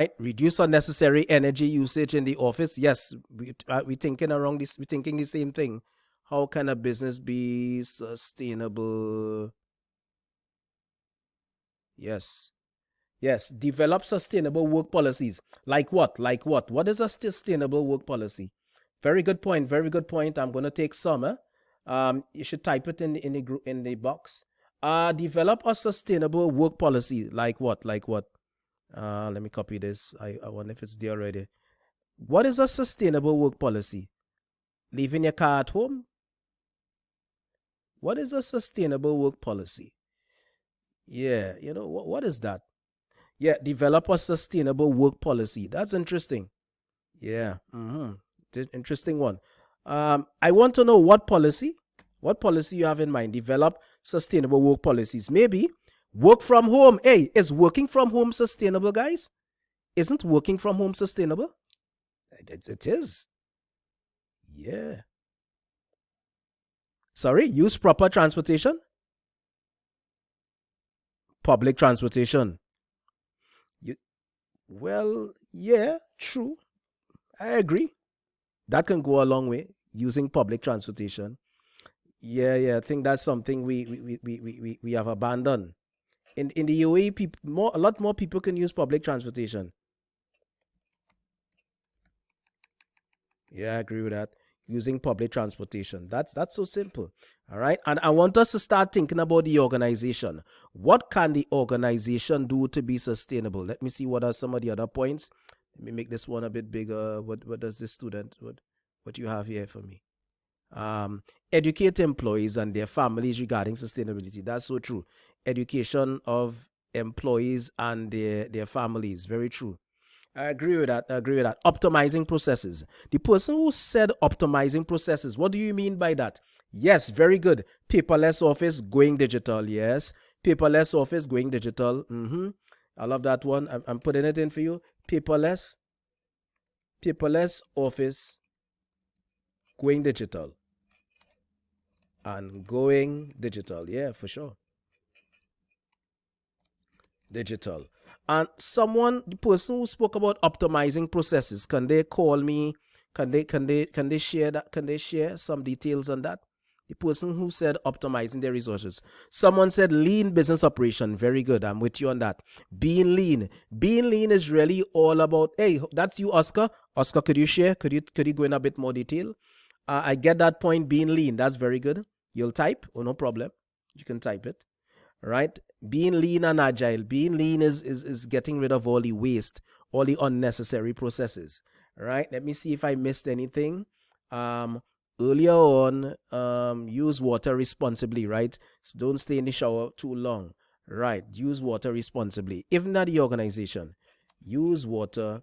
Right? Reduce unnecessary energy usage in the office. Yes, we thinking around this. We thinking the same thing. How can a business be sustainable? Yes. Yes, develop sustainable work policies. Like what? Like what? What is a sustainable work policy? Very good point. Very good point. I'm going to take some. You should type it in the group in the box. Develop a sustainable work policy. Like what? Like what? Let me copy this. I wonder if it's there already. What is a sustainable work policy? Leaving your car at home? What is a sustainable work policy? Yeah, what is that? Yeah, develop a sustainable work policy. That's interesting. Yeah. Interesting one. I want to know what policy you have in mind. Develop sustainable work policies. Maybe work from home. Hey, is working from home sustainable, guys? Isn't working from home sustainable? It is. Yeah. Sorry, use proper transportation? Public transportation. You, well, yeah, true. I agree. That can go a long way using public transportation. Yeah, yeah. I think that's something we have abandoned. In the UAE, a lot more people can use public transportation. Yeah, I agree with that. Using public transportation. That's so simple. All right. And I want us to start thinking about the organization. What can the organization do to be sustainable? Let me see what are some of the other points. Let me make this one a bit bigger. What does this student what you have here for me? Educate employees and their families regarding sustainability. That's so true. Education of employees and their families. Very true. I agree with that. I agree with that. Optimizing processes. The person who said optimizing processes, what do you mean by that? Yes, very good. Paperless office going digital. Yes. Paperless office going digital. I love that one. I'm putting it in for you. Paperless office going digital. And going digital. Yeah, for sure. Digital. And the person who spoke about optimizing processes, can they call me? Can they share that? Can they share some details on that? The person who said optimizing their resources. Someone said lean business operation. Very good. I'm with you on that. Being lean. Being lean is really all about. Hey, that's you, Oscar. Oscar, could you share? Could you go in a bit more detail? I get that point. Being lean. That's very good. You'll type. Oh, no problem. You can type it. Right? Being lean and agile. Being lean is getting rid of all the waste, all the unnecessary processes. Right? Let me see if I missed anything. Earlier on, use water responsibly, right? So don't stay in the shower too long. Right. Use water responsibly. Even at the organization, use water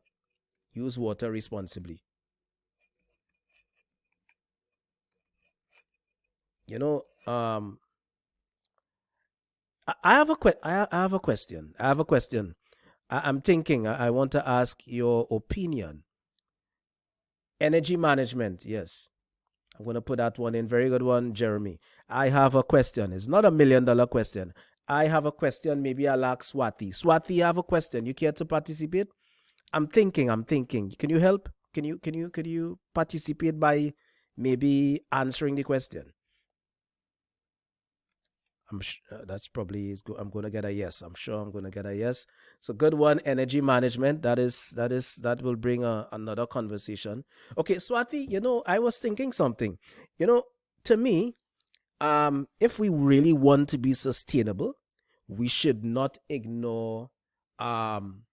responsibly. You know, I have I have a question. I have a question. I'm thinking, I want to ask your opinion. Energy management, yes. I'm going to put that one in. Very good one, Jeremy. I have a question. It's not $1 million question. I have a question. Maybe I'll ask Swati. Swati, I have a question. You care to participate? I'm thinking. Can you help? Could you participate by maybe answering the question? That's probably is I'm going to get a yes. I'm sure I'm going to get a yes. So good one, energy management. That will bring another conversation. Okay, Swati. I was thinking something. You know, to me, if we really want to be sustainable, we should not ignore um,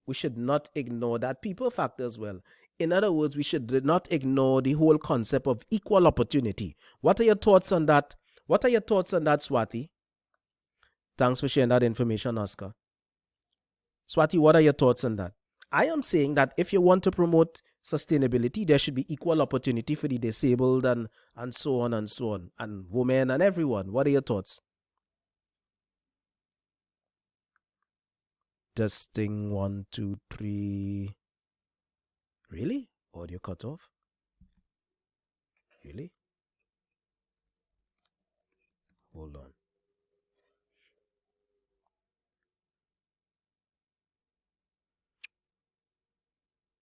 that people factor as well. In other words, we should not ignore the whole concept of equal opportunity. What are your thoughts on that? What are your thoughts on that, Swati? Thanks for sharing that information, Oscar. Swati, what are your thoughts on that? I am saying that if you want to promote sustainability, there should be equal opportunity for the disabled and so on and so on, and women and everyone. What are your thoughts? Testing one, two, three. Really? Audio cut off? Really? Hold on.